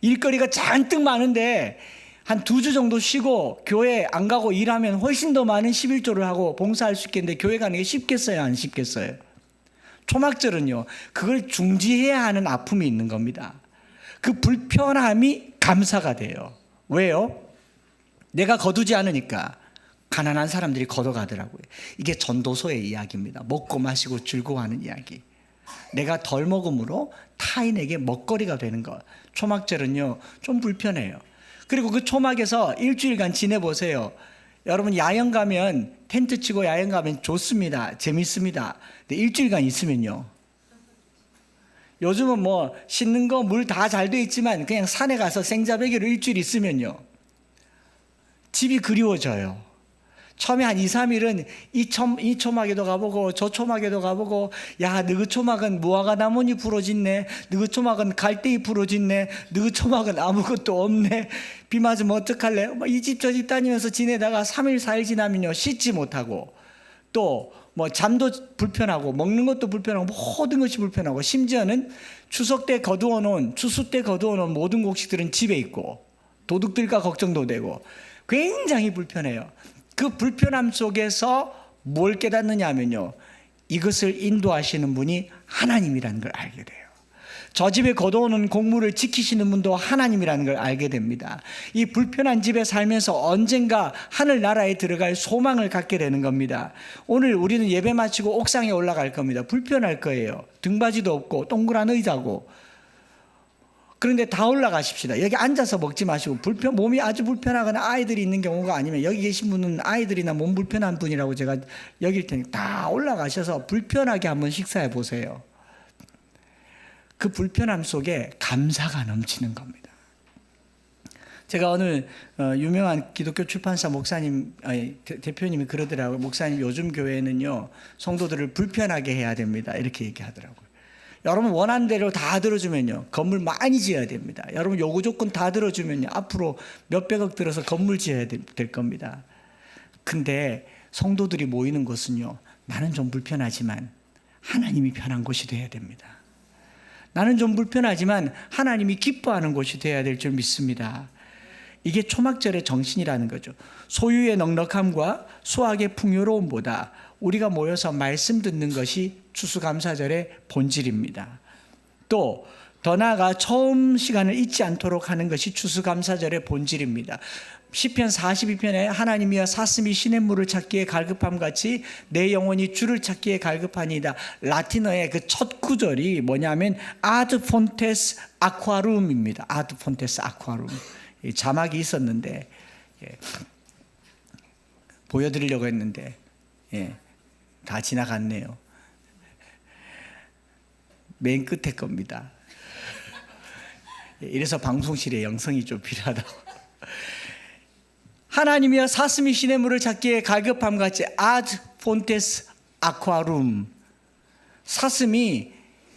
[SPEAKER 1] 일거리가 잔뜩 많은데 한 2주 정도 쉬고 교회 안 가고 일하면 훨씬 더 많은 11조를 하고 봉사할 수 있겠는데 교회 가는 게 쉽겠어요? 안 쉽겠어요? 초막절은요, 그걸 중지해야 하는 아픔이 있는 겁니다. 그 불편함이 감사가 돼요. 왜요? 내가 거두지 않으니까 가난한 사람들이 걷어가더라고요. 이게 전도서의 이야기입니다. 먹고 마시고 즐거워하는 이야기. 내가 덜 먹음으로 타인에게 먹거리가 되는 것. 초막절은요, 좀 불편해요. 그리고 그 초막에서 일주일간 지내보세요. 여러분, 야영 가면, 텐트 치고 야영 가면 좋습니다. 재밌습니다. 근데 일주일간 있으면요, 요즘은 뭐 씻는 거 물 다 잘 돼 있지만 그냥 산에 가서 생자배기로 일주일 있으면요, 집이 그리워져요. 처음에 한 2, 3일은 이 초막에도 가보고 저 초막에도 가보고, 야, 너그 초막은 무화과 나뭇잎 부러졌네, 너그 초막은 갈대잎 부러졌네, 너그 초막은 아무것도 없네, 비 맞으면 어떡할래? 이 집 저 집 다니면서 지내다가 3일 4일 지나면요, 씻지 못하고, 또 뭐 잠도 불편하고 먹는 것도 불편하고 모든 것이 불편하고, 심지어는 추석 때 거두어 놓은, 추수 때 거두어 놓은 모든 곡식들은 집에 있고 도둑들과 걱정도 되고 굉장히 불편해요. 그 불편함 속에서 뭘 깨닫느냐 하면요, 이것을 인도하시는 분이 하나님이라는 걸 알게 돼요. 저 집에 거둬오는 곡물을 지키시는 분도 하나님이라는 걸 알게 됩니다. 이 불편한 집에 살면서 언젠가 하늘나라에 들어갈 소망을 갖게 되는 겁니다. 오늘 우리는 예배 마치고 옥상에 올라갈 겁니다. 불편할 거예요. 등받이도 없고 동그란 의자고. 그런데 다 올라가십시다. 여기 앉아서 먹지 마시고, 몸이 아주 불편하거나 아이들이 있는 경우가 아니면, 여기 계신 분은 아이들이나 몸 불편한 분이라고 제가 여길 테니 다 올라가셔서 불편하게 한번 식사해 보세요. 그 불편함 속에 감사가 넘치는 겁니다. 제가 오늘 유명한 기독교 출판사 목사님, 대표님이 그러더라고요. 목사님, 요즘 교회는요, 성도들을 불편하게 해야 됩니다, 이렇게 얘기하더라고요. 여러분 원하는 대로 다 들어주면요, 건물 많이 지어야 됩니다. 여러분 요구 조건 다 들어주면요, 앞으로 몇백억 들어서 건물 지어야 될 겁니다. 근데 성도들이 모이는 곳은요, 나는 좀 불편하지만 하나님이 편한 곳이 되어야 됩니다. 나는 좀 불편하지만 하나님이 기뻐하는 곳이 되어야 될 줄 믿습니다. 이게 초막절의 정신이라는 거죠. 소유의 넉넉함과 수확의 풍요로움보다 우리가 모여서 말씀 듣는 것이 추수감사절의 본질입니다. 또 더 나아가 처음 시간을 잊지 않도록 하는 것이 추수감사절의 본질입니다. 시편 42편에 하나님이여 사슴이 시냇물을 찾기에 갈급함 같이 내 영혼이 주를 찾기에 갈급하니이다. 라틴어의 그 첫 구절이 뭐냐면 ad fontes aquarum입니다. ad fontes aquarum. 자막이 있었는데 보여드리려고 했는데 다 지나갔네요. 맨 끝에 겁니다. 이래서 방송실에 영성이 좀 필요하다고. 하나님이여 사슴이 시냇물을 찾기에 갈급함 같이 ad fontes aquarum. 사슴이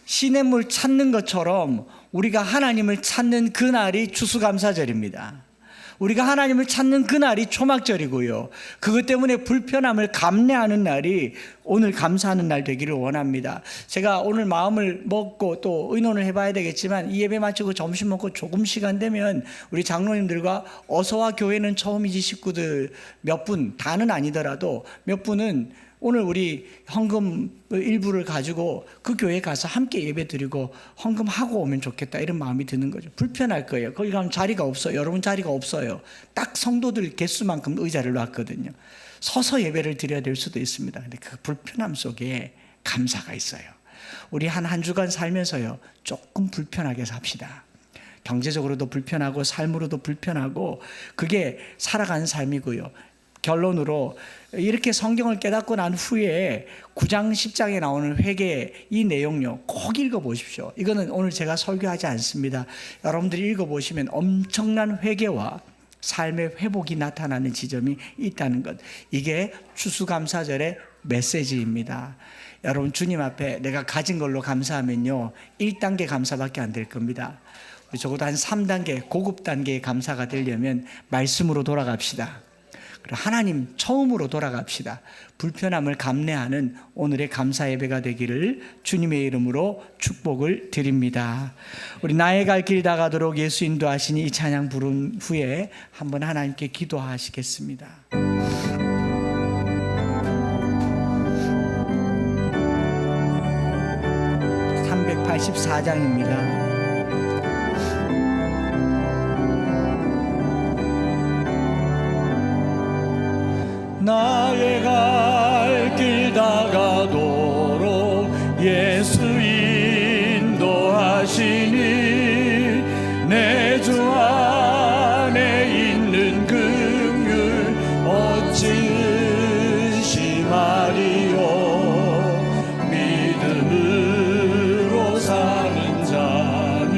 [SPEAKER 1] 시냇물 찾는 것처럼 우리가 하나님을 찾는 그날이 추수감사절입니다. 우리가 하나님을 찾는 그날이 초막절이고요, 그것 때문에 불편함을 감내하는 날이 오늘 감사하는 날 되기를 원합니다. 제가 오늘 마음을 먹고 또 의논을 해봐야 되겠지만, 이 예배 마치고 점심 먹고 조금 시간 되면 우리 장로님들과 어서와 교회는 처음이지 식구들 몇 분, 다는 아니더라도 몇 분은 오늘 우리 헌금 일부를 가지고 그 교회에 가서 함께 예배 드리고 헌금하고 오면 좋겠다, 이런 마음이 드는 거죠. 불편할 거예요. 거기 가면 자리가 없어요. 여러분 자리가 없어요. 딱 성도들 개수만큼 의자를 놨거든요. 서서 예배를 드려야 될 수도 있습니다. 근데 그 불편함 속에 감사가 있어요. 우리 한 주간 살면서요, 조금 불편하게 삽시다. 경제적으로도 불편하고 삶으로도 불편하고 그게 살아가는 삶이고요. 결론으로 이렇게 성경을 깨닫고 난 후에 9장 10장에 나오는 회개 이 내용요 꼭 읽어보십시오. 이거는 오늘 제가 설교하지 않습니다. 여러분들이 읽어보시면 엄청난 회개와 삶의 회복이 나타나는 지점이 있다는 것, 이게 추수감사절의 메시지입니다. 여러분, 주님 앞에 내가 가진 걸로 감사하면요 1단계 감사밖에 안 될 겁니다. 우리 적어도 한 3단계 고급 단계의 감사가 되려면 말씀으로 돌아갑시다. 하나님 처음으로 돌아갑시다. 불편함을 감내하는 오늘의 감사 예배가 되기를 주님의 이름으로 축복을 드립니다. 우리 나의 갈 길 다가도록 예수 인도하시니 이 찬양 부른 후에 한번 하나님께 기도하시겠습니다. 384장입니다. 나의 갈 길 다가도록 예수 인도하시니 내 주 안에 있는 긍휼 어찌 의심하리요. 믿음으로 사는 자는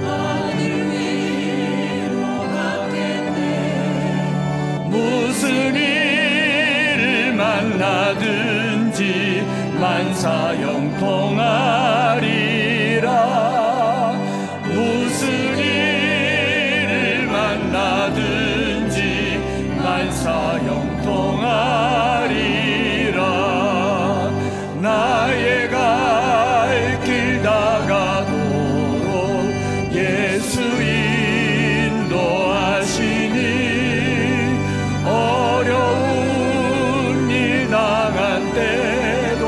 [SPEAKER 1] 하늘 위로 가겠네. 무슨 만나든지 만사형통하리라. 무슨 일을 만나든지 만사형통하리라. 나의 갈 길 다가도록 예수 인도하시니 어려운 일 당한 때도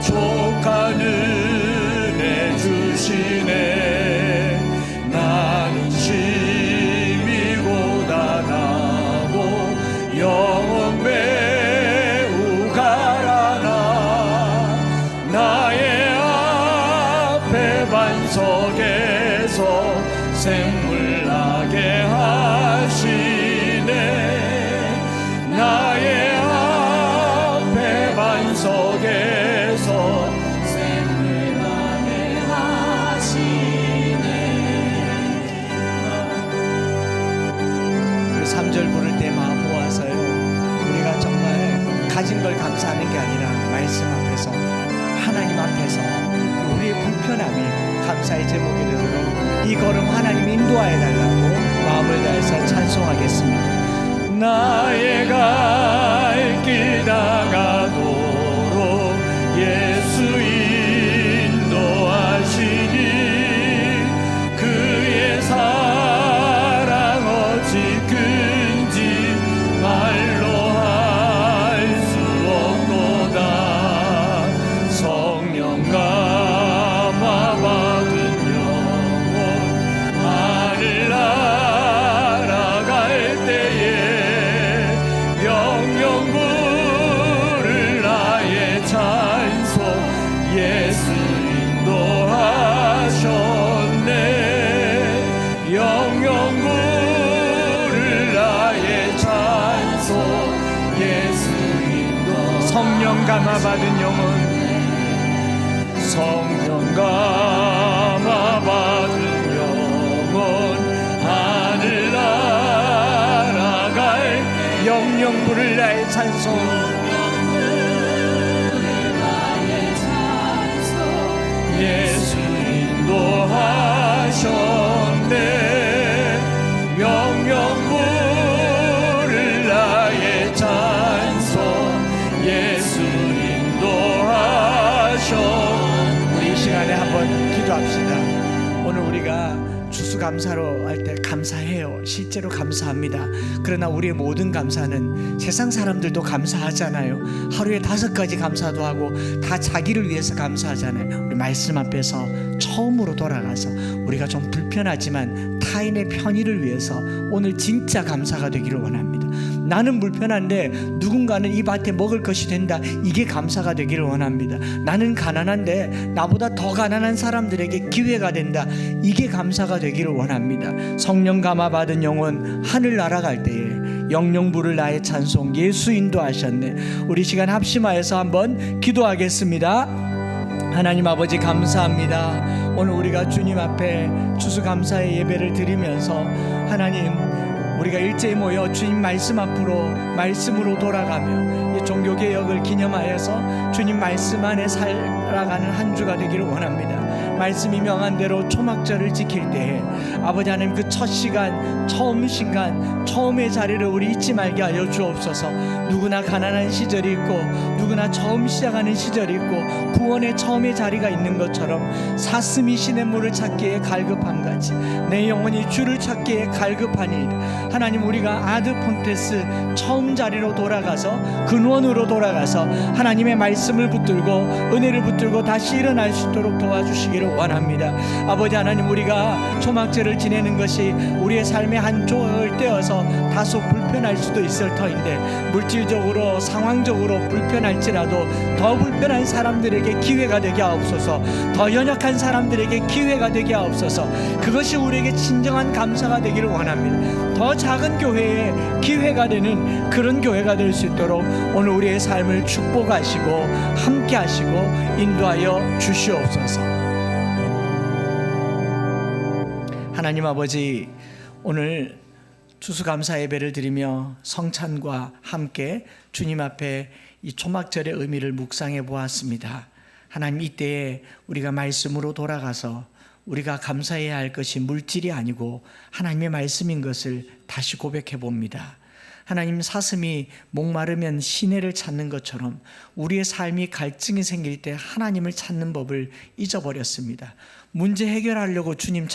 [SPEAKER 1] 족한 은혜 주시네. 나는 심히 고단하고 영혼 매우 가라나. 나의 앞에 반석에서 샘물 나게 하시네. 나의 앞에 반석에서 샘물 나게 하시네. 3절 부를 때 마음 모아서요, 우리가 정말 가진 걸 감사하는 게 아니라 말씀 앞에서, 하나님 앞에서 우리의 불편함이 감사의 제목이 되도록 이 걸음 하나님 인도하여 달라고 마음을 다해서 찬송하겠습니다. 나의 갈 길 다가도록 예수 인도하시니 그의 사랑 어찌 큰지 말로 할 수 없도다. 성령 감화받은 영혼 하늘 날아갈 때에 영영 부를 나의 찬송 예수 인도하셨네. 영영 부를 나의 찬송 예수 인도. 성령 감화받은 영혼, 성령 감화받은 영혼 하늘 날아갈 영영 부를 나의 찬송 예수 인도하셨네. 영영 부를 나의 찬송 예수 인도하셨네. 우리 이 시간에 한번 기도합시다. 오늘 우리가 추수감사로 할 때 감사해요. 실제로 감사합니다. 그러나 우리의 모든 감사는 세상 사람들도 감사하잖아요. 하루에 5가지 감사도 하고 다 자기를 위해서 감사하잖아요. 우리 말씀 앞에서 처음으로 돌아가서 우리가 좀 불편하지만 타인의 편의를 위해서 오늘 진짜 감사가 되기를 원합니다. 나는 불편한데 누군가는 이 밭에 먹을 것이 된다. 이게 감사가 되기를 원합니다. 나는 가난한데 나보다 더 가난한 사람들에게 기회가 된다. 이게 감사가 되기를 원합니다. 성령 감화 받은 영혼 하늘 날아갈 때에 영영 부를 나의 찬송 예수 인도하셨네. 우리 시간 합심하여서 한번 기도하겠습니다. 하나님 아버지 감사합니다. 오늘 우리가 주님 앞에 추수감사의 예배를 드리면서 하나님 우리가 일제히 모여 주님 말씀 앞으로 말씀으로 돌아가며 이 종교개혁을 기념하여서 주님 말씀 안에 살아가는 한 주가 되기를 원합니다. 말씀이 명한 대로 초막절을 지킬 때에 아버지 하나님 그 첫 시간 처음 순간 처음의 자리를 우리 잊지 말게 하여 주옵소서. 누구나 가난한 시절이 있고 누구나 처음 시작하는 시절이 있고 구원의 처음의 자리가 있는 것처럼 사슴이 시냇물을 찾기에 갈급함같이 내 영혼이 주를 찾기에 갈급하니 하나님 우리가 아드폰테스 처음 자리로 돌아가서 근원으로 돌아가서 하나님의 말씀을 붙들고 은혜를 붙들고 다시 일어날 수 있도록 도와주시기를 원합니다. 아버지 하나님 우리가 초막절을 지내는 것이 우리의 삶의 한 조각을 떼어서 다소 불편할 수도 있을 터인데 물질적으로 상황적으로 불편할지라도 더 불편한 사람들에게 기회가 되게 하옵소서. 더 연약한 사람들에게 기회가 되게 하옵소서. 그것이 우리에게 진정한 감사가 되기를 원합니다. 더 작은 교회에 기회가 되는 그런 교회가 될 수 있도록 오늘 우리의 삶을 축복하시고 함께 하시고 인도하여 주시옵소서. 하나님 아버지 오늘 추수감사 예배를 드리며 성찬과 함께 주님 앞에 이 초막절의 의미를 묵상해 보았습니다. 하나님 이때에 우리가 말씀으로 돌아가서 우리가 감사해야 할 것이 물질이 아니고 하나님의 말씀인 것을 다시 고백해 봅니다. 하나님 사슴이 목마르면 시내를 찾는 것처럼 우리의 삶이 갈증이 생길 때 하나님을 찾는 법을 잊어버렸습니다. 문제 해결하려고 주님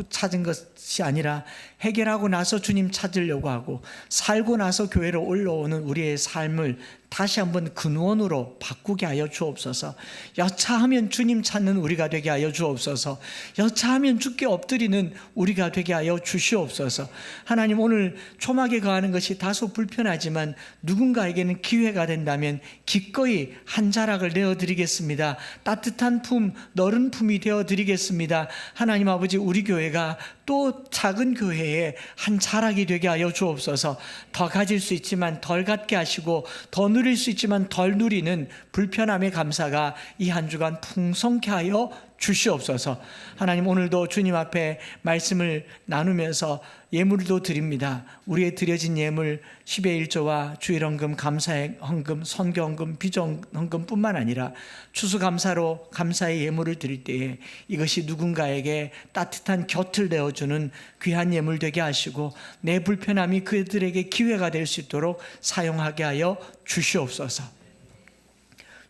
[SPEAKER 1] 찾은 것이 아니라 해결하고 나서 주님 찾으려고 하고 살고 나서 교회로 올라오는 우리의 삶을 다시 한번 근원으로 바꾸게 하여 주옵소서. 여차하면 주님 찾는 우리가 되게 하여 주옵소서. 여차하면 주께 엎드리는 우리가 되게 하여 주시옵소서. 하나님 오늘 초막에 거하는 것이 다소 불편하지만 누군가에게는 기회가 된다면 기꺼이 한 자락을 내어드리겠습니다. 따뜻한 품, 너른 품이 되어드리겠습니다. 하나님 아버지 우리 교회가 또 작은 교회에 한 자락이 되게 하여 주옵소서. 더 가질 수 있지만 덜 갖게 하시고 더 누릴 수 있지만 덜 누리는 불편함의 감사가 이 한 주간 풍성케 하여 주시옵소서. 하나님 오늘도 주님 앞에 말씀을 나누면서 예물도 드립니다. 우리의 드려진 예물 10의 1조와 주일헌금, 감사의 헌금, 선교헌금, 비전헌금뿐만 아니라 추수감사로 감사의 예물을 드릴 때에 이것이 누군가에게 따뜻한 곁을 내어주는 귀한 예물 되게 하시고 내 불편함이 그들에게 기회가 될 수 있도록 사용하게 하여 주시옵소서.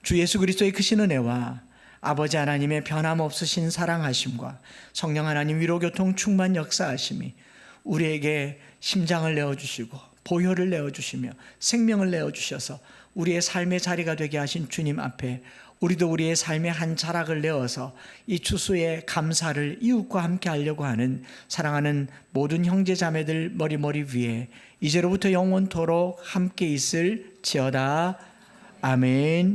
[SPEAKER 1] 주 예수 그리스도의 크신 은혜와 아버지 하나님의 변함없으신 사랑하심과 성령 하나님 위로교통 충만 역사하심이 우리에게 심장을 내어주시고 보혈을 내어주시며 생명을 내어주셔서 우리의 삶의 자리가 되게 하신 주님 앞에 우리도 우리의 삶의 한 자락을 내어서 이 추수의 감사를 이웃과 함께 하려고 하는 사랑하는 모든 형제 자매들 머리 위에 이제로부터 영원토록 함께 있을지어다. 아멘.